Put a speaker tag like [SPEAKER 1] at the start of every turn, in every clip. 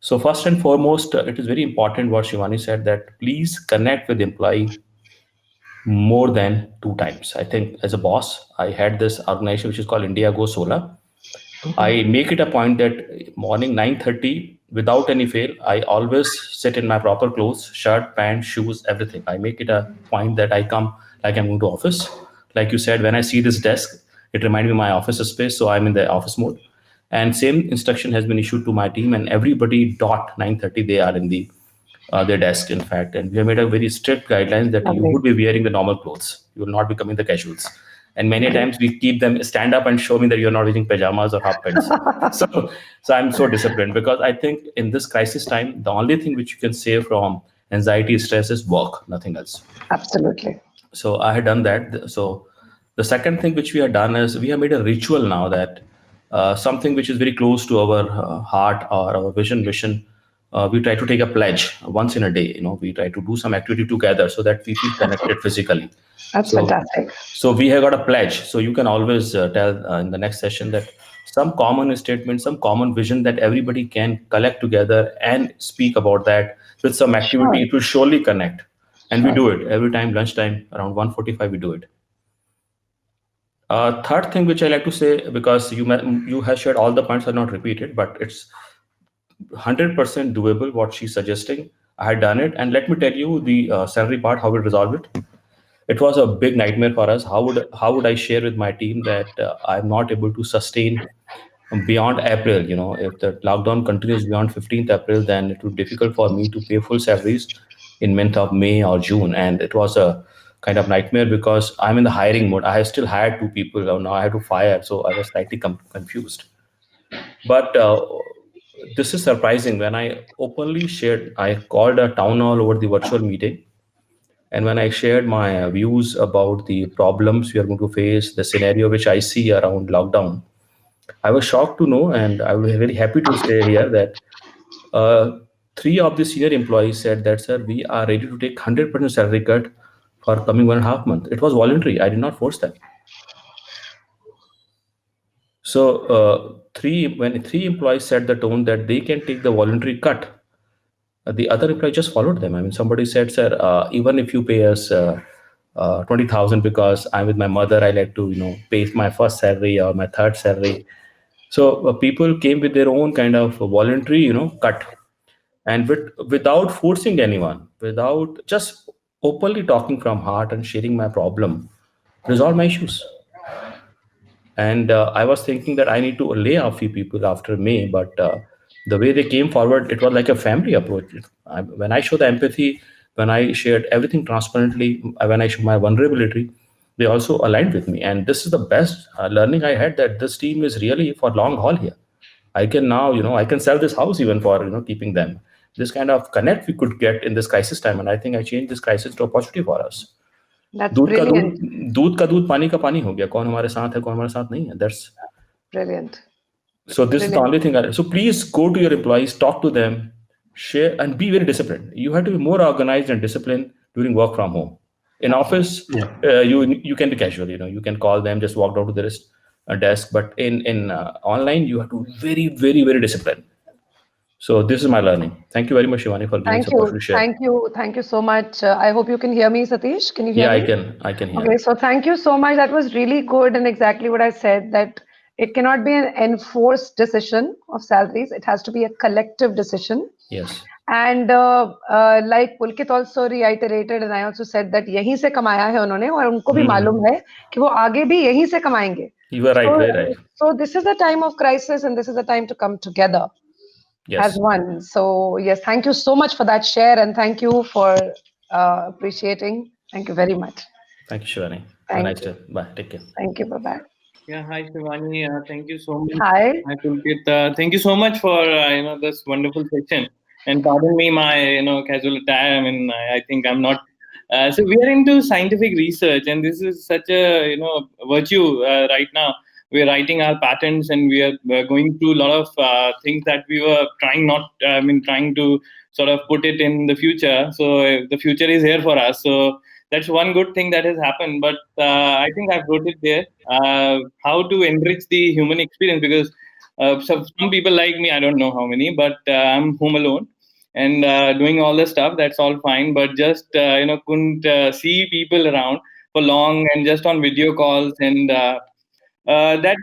[SPEAKER 1] So first and foremost, it is very important what Shivani said, that please connect with employee more than 2 times. I think as a boss, I had this organization which is called India Go Solar. I make it a point that morning 9:30, without any fail, I always sit in my proper clothes, shirt, pants, shoes, everything. I make it a point that I come like I'm going to office. Like you said, when I see this desk, it reminds me of my office space, so I'm in the office mode. And same instruction has been issued to my team, and everybody dot 9:30 they are in their desk, in fact. And we have made a very strict guidelines that you
[SPEAKER 2] Lovely.
[SPEAKER 1] would be wearing the normal clothes. You will not be coming the casuals. And many
[SPEAKER 2] Great.
[SPEAKER 1] times we keep them stand up and show me that you're not wearing pajamas or half pants. So, so I'm so disciplined, because I think in this crisis time, the only thing which you can save from anxiety, stress is work, nothing else.
[SPEAKER 2] Absolutely.
[SPEAKER 1] So I had done that. So the second thing which we have done is we have made a ritual now, that something which is very close to our heart or our vision mission. We try to take a pledge once in a day. We try to do some activity together so that we feel connected physically.
[SPEAKER 2] That's
[SPEAKER 1] So,
[SPEAKER 2] fantastic.
[SPEAKER 1] so we have got a pledge. So you can always tell in the next session that some common statement, some common vision that everybody can collect together and speak about that with some activity.
[SPEAKER 2] Sure.
[SPEAKER 1] It will surely connect, and we
[SPEAKER 2] Sure.
[SPEAKER 1] do it every time lunchtime around 1:45. We do it. Third thing which I like to say, because you have shared all the points, are not repeated, but it's 100% doable what she's suggesting. I had done it, and let me tell you the salary part, how we resolve it. It was a big nightmare for us. How would I share with my team that I'm not able to sustain beyond April? If the lockdown continues beyond 15th April, then it would be difficult for me to pay full salaries in month of May or June. And it was a kind of nightmare because I'm in the hiring mode. I have still hired 2 people. Now I have to fire. So I was slightly confused. But this is surprising. When I openly shared, I called a town hall over the virtual meeting. And when I shared my views about the problems we are going to face, the scenario which I see around lockdown, I was shocked to know, and I was very happy to say here that uh, three of the senior employees said that, sir, we are ready to take 100% salary cut for coming 1.5 months. It was voluntary. I did not force them. So when three employees set the tone that they can take the voluntary cut, the other employee just followed them. I mean, somebody said, sir, even if you pay us 20,000, because I'm with my mother, I like to, pay my first salary or my third salary. So people came with their own kind of voluntary, cut, and without forcing anyone, without just openly talking from heart and sharing my problem, resolve my issues. And I was thinking that I need to lay off few people after May, but the way they came forward, it was like a family approach. When I show the empathy, when I shared everything transparently, when I show my vulnerability, they also aligned with me. And this is the best learning I had, that this team is really for long haul here. I can now, I can sell this house even for, keeping them. This kind of connect we could get in this crisis time, and I think I changed this crisis to opportunity for us.
[SPEAKER 2] That's
[SPEAKER 1] दूध का दूध
[SPEAKER 2] brilliant.
[SPEAKER 1] दूध का दूध पानी का पानी हो गया. कौन हमारे साथ है, कौन हमारे साथ नहीं है. That's
[SPEAKER 2] Brilliant.
[SPEAKER 1] so this is the
[SPEAKER 2] Brilliant.
[SPEAKER 1] only thing. So please go to your employees, talk to them, share, and be very disciplined. You have to be more organized and disciplined during work from home. In
[SPEAKER 2] Absolutely.
[SPEAKER 1] office,
[SPEAKER 3] Yeah.
[SPEAKER 1] you can be casual. You can call them, just walk down to the desk. But in online, you have to be very, very, very disciplined. So this is my learning. Thank you very much, Shivani, for giving us
[SPEAKER 2] Thank
[SPEAKER 1] a
[SPEAKER 2] you.
[SPEAKER 1] opportunity to share.
[SPEAKER 2] Thank you. Thank you so much. I hope you can hear me, Satish. Can you hear
[SPEAKER 1] Yeah, I
[SPEAKER 2] me?
[SPEAKER 1] can. I can hear.
[SPEAKER 2] Okay, so thank you so much. That was really good and exactly what I said, that it cannot be an enforced decision of salaries. It has to be a collective decision.
[SPEAKER 1] Yes,
[SPEAKER 2] And like Pulkit also reiterated, and I also said that यहीं से कमाया है उन्होंने और उनको भी मालूम है कि वो आगे भी यहीं से कमाएंगे.
[SPEAKER 1] you are right.
[SPEAKER 2] So,
[SPEAKER 1] Very right.
[SPEAKER 2] so this is a time of crisis and this is a time to come together as
[SPEAKER 1] Yes.
[SPEAKER 2] one. So yes, thank you so much for that share and thank you for appreciating. Thank you very much.
[SPEAKER 1] Thank you, Shivani. Have a
[SPEAKER 2] Thank
[SPEAKER 1] nice
[SPEAKER 2] you.
[SPEAKER 1] day. Bye. Take care.
[SPEAKER 2] Thank you. Bye bye.
[SPEAKER 3] Yeah, hi Shivani. Thank you so much.
[SPEAKER 2] Hi.
[SPEAKER 3] Hi Pulkit. Thank you so much for this wonderful session. And pardon me my casual attire. I mean, I think I'm not. So we are into scientific research, and this is such a virtue right now. We are writing our patents, and we are going through a lot of things that we were trying not. Trying to sort of put it in the future. So the future is here for us. So that's one good thing that has happened. But I think I've wrote it there. How to enrich the human experience, because So some people like me, I don't know how many, but I'm home alone and doing all the stuff. That's all fine, but just couldn't see people around for long and just on video calls and. That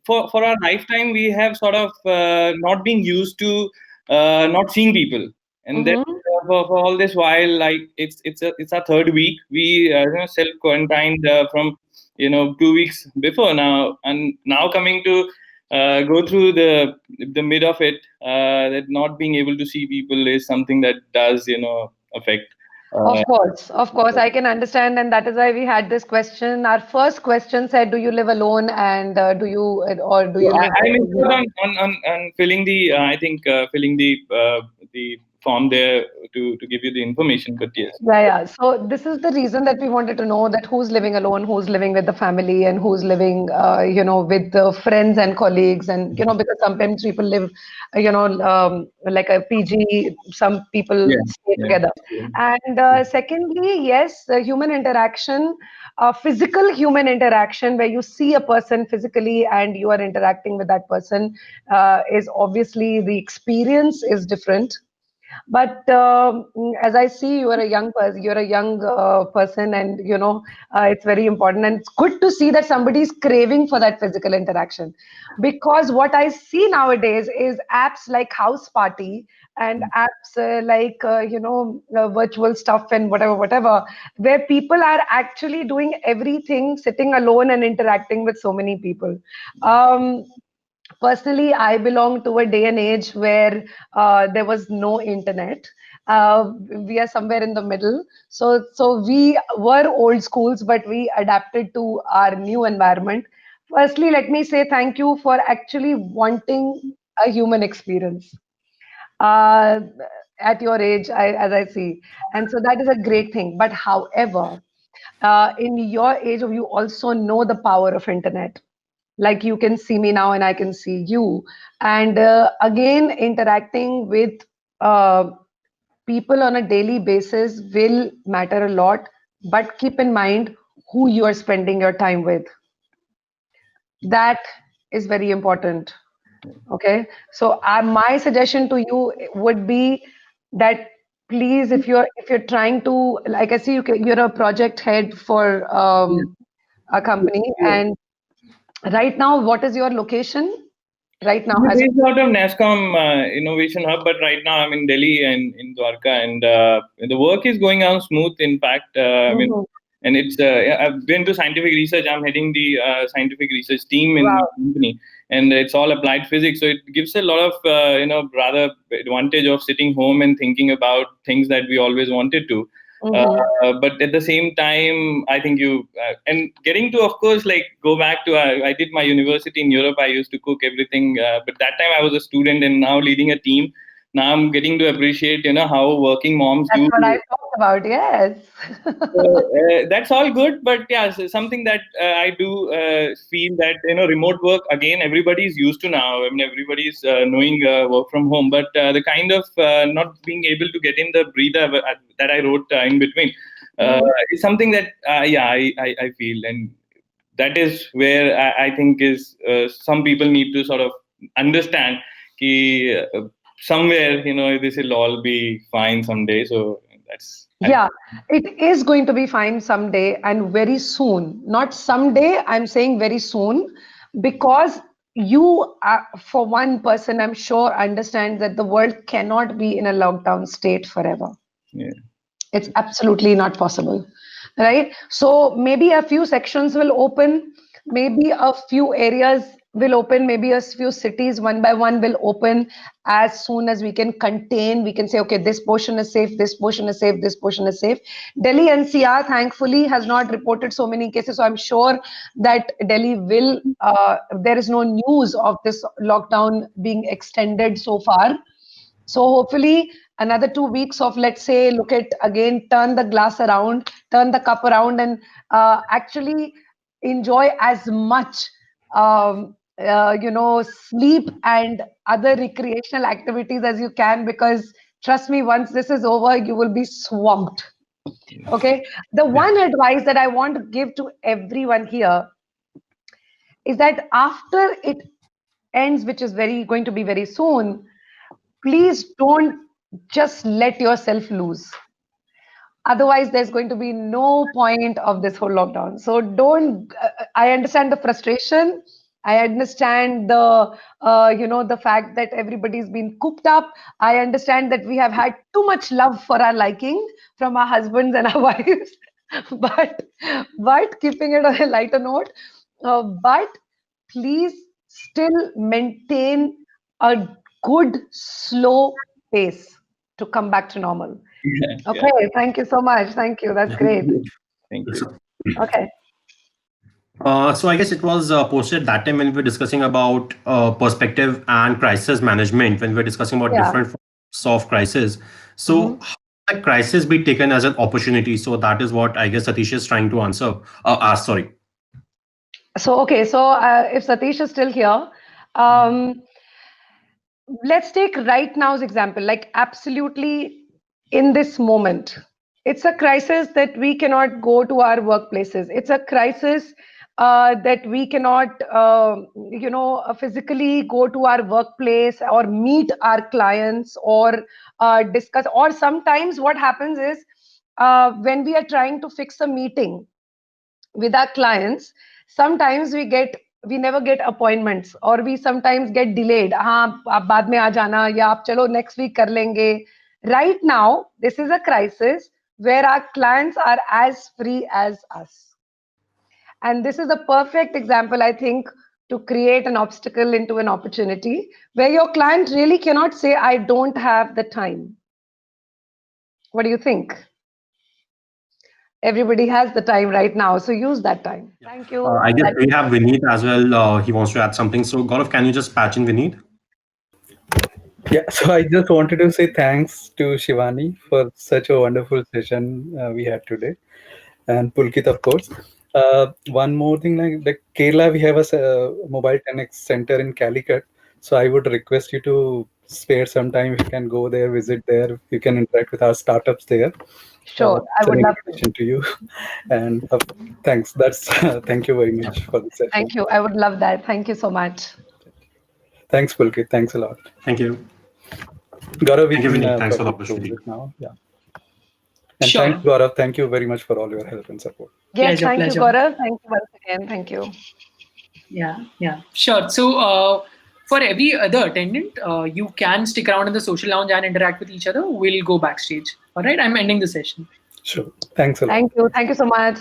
[SPEAKER 3] for our lifetime we have sort of not been used to not seeing people, and then
[SPEAKER 2] Mm-hmm.
[SPEAKER 3] for all this while, like it's our third week. We self quarantined from 2 weeks before now, and now coming to go through the mid of it, that not being able to see people is something that does affect. Uh,
[SPEAKER 2] Of course, I can understand, and that is why we had this question. Our first question said, "Do you live alone?" and or do
[SPEAKER 3] So
[SPEAKER 2] you live
[SPEAKER 3] I
[SPEAKER 2] with,
[SPEAKER 3] missed out on filling the I think filling the form there to give you the information. But yes,
[SPEAKER 2] Yeah, yeah. So this is the reason that we wanted to know that who's living alone, who's living with the family, and who's living, with the friends and colleagues, and because sometimes people live, like a PG. Some people
[SPEAKER 3] yeah,
[SPEAKER 2] stay
[SPEAKER 3] yeah,
[SPEAKER 2] together. And secondly, yes, the human interaction, physical human interaction, where you see a person physically and you are interacting with that person, is obviously the experience is different. But as I see, you are a young person. You're a young person, and it's very important. And it's good to see that somebody is craving for that physical interaction, because what I see nowadays is apps like House Party and apps like virtual stuff and whatever, where people are actually doing everything, sitting alone and interacting with so many people. Um, Personally, I belong to a day and age where there was no internet. We are somewhere in the middle. So we were old schools, but we adapted to our new environment. Firstly, let me say thank you for actually wanting a human experience uh, at your age, as I see. And so that is a great thing. But however, in your age, you also know the power of internet. Like you can see me now and I can see you. And again, interacting with uh, people on a daily basis will matter a lot. But keep in mind who you are spending your time with. That is very important. Okay. So my suggestion to you would be that please, if you're trying to, like I see you're a project head for a company,
[SPEAKER 3] yeah.
[SPEAKER 2] and right now, what is your location right now
[SPEAKER 3] We're
[SPEAKER 2] as of
[SPEAKER 3] based out of NASCOM Innovation Hub, but right now I'm in Delhi and in Dwarka, and the work is going on smooth. In fact,
[SPEAKER 2] Mhm.
[SPEAKER 3] and it's yeah, I've been to scientific research. I'm heading the scientific research team in the
[SPEAKER 2] Wow.
[SPEAKER 3] company, and it's all applied physics. So it gives a lot of rather advantage of sitting home and thinking about things that we always wanted to.
[SPEAKER 2] Mhm.
[SPEAKER 3] But at the same time, I think you and getting to, of course, like go back to I did my university in Europe. I used to cook everything, but that time I was a student, and now leading a team. Now I'm getting to appreciate, how working moms
[SPEAKER 2] That's
[SPEAKER 3] do.
[SPEAKER 2] what I talked about. Yes.
[SPEAKER 3] So, that's all good, but yeah, so something that I do feel that remote work again everybody's used to now. I mean, everybody's knowing work from home, but the kind of not being able to get in the breather that I wrote in between uh,
[SPEAKER 2] Mhm.
[SPEAKER 3] is something that yeah I feel, and that is where I think is some people need to sort of understand ki, somewhere this will all be fine someday. So that's
[SPEAKER 2] Yeah, it is going to be fine someday and very soon. Not someday, I'm saying very soon, because for one person, I'm sure, understand that the world cannot be in a lockdown state forever.
[SPEAKER 3] yeah.
[SPEAKER 2] It's absolutely not possible, right? So maybe a few sections will open, maybe a few areas will open, maybe a few cities one by one will open. As soon as we can contain, we can say, okay, this portion is safe, this portion is safe, this portion is safe. Delhi NCR, thankfully, has not reported so many cases, so I'm sure that Delhi will. There is no news of this lockdown being extended so far. So hopefully another 2 weeks of, let's say, look at again, turn the glass around, turn the cup around, and actually enjoy as much sleep and other recreational activities as you can, because trust me, once this is over, you will be swamped. Okay. The one advice that I want to give to everyone here is that after it ends, which is going to be very soon, please don't just let yourself loose. Otherwise, there's going to be no point of this whole lockdown. So don't. I understand the frustration. I understand the fact that everybody's been cooped up. I understand that we have had too much love for our liking from our husbands and our wives. but keeping it on a lighter note, but please still maintain a good slow pace to come back to normal.
[SPEAKER 3] Yeah,
[SPEAKER 2] Okay, thank you so much. Thank you. That's great.
[SPEAKER 3] thank you.
[SPEAKER 2] Okay.
[SPEAKER 4] So I guess it was posted that time when we were discussing about perspective and crisis management, when we were discussing about
[SPEAKER 2] Yeah.
[SPEAKER 4] different forms of crisis. So how can a crisis be taken as an opportunity? So that is what I guess Satish is trying to ask, sorry.
[SPEAKER 2] So, okay. So, if Satish is still here, let's take right now's example, like absolutely in this moment. It's a crisis that we cannot go to our workplaces. It's a crisis that we cannot, physically go to our workplace or meet our clients or discuss. Or sometimes what happens is when we are trying to fix a meeting with our clients, sometimes we never get appointments, or we sometimes get delayed. हाँ आप बाद में आ जाना, या आप चलो next week कर लेंगे. Right now, this is a crisis where our clients are as free as us. And this is a perfect example, I think, to create an obstacle into an opportunity where your client really cannot say, I don't have the time. What do you think? Everybody has the time right now, so use that time. Thank you.
[SPEAKER 4] I guess we have Vineet as well. He wants to add something. So Gaurav, can you just patch in Vineet?
[SPEAKER 5] Yeah, so I just wanted to say thanks to Shivani for such a wonderful session we had today, and Pulkit, of course. One more thing, like Kerala, we have a mobile 10x center in Calicut. So I would request you to spare some time. If you can go there, visit there. You can interact with our startups there.
[SPEAKER 2] Sure, I
[SPEAKER 5] It's an
[SPEAKER 2] would love to.
[SPEAKER 5] invitation to you. And thanks. That's thank you very much for the session.
[SPEAKER 2] Thank you. I would love that. Thank you so much.
[SPEAKER 5] Thanks, Pulkit. Thanks a lot.
[SPEAKER 4] Thank you.
[SPEAKER 5] Gaurav, we
[SPEAKER 4] Thank you,
[SPEAKER 5] can
[SPEAKER 4] Vineet. Thanks for the
[SPEAKER 5] probably close
[SPEAKER 4] opportunity.
[SPEAKER 5] it now. Yeah. And
[SPEAKER 6] Sure.
[SPEAKER 5] thanks, Gaurav. Thank you very much for all your help and support.
[SPEAKER 2] Yes,
[SPEAKER 6] Pleasure,
[SPEAKER 2] thank
[SPEAKER 6] pleasure.
[SPEAKER 2] you, Gaurav. Thank you once again. Thank you.
[SPEAKER 6] Yeah. Sure. So for every other attendant, you can stick around in the social lounge and interact with each other. We'll go backstage. All right. I'm ending the session.
[SPEAKER 5] Sure. Thanks a lot.
[SPEAKER 2] Thank you. Thank you so much.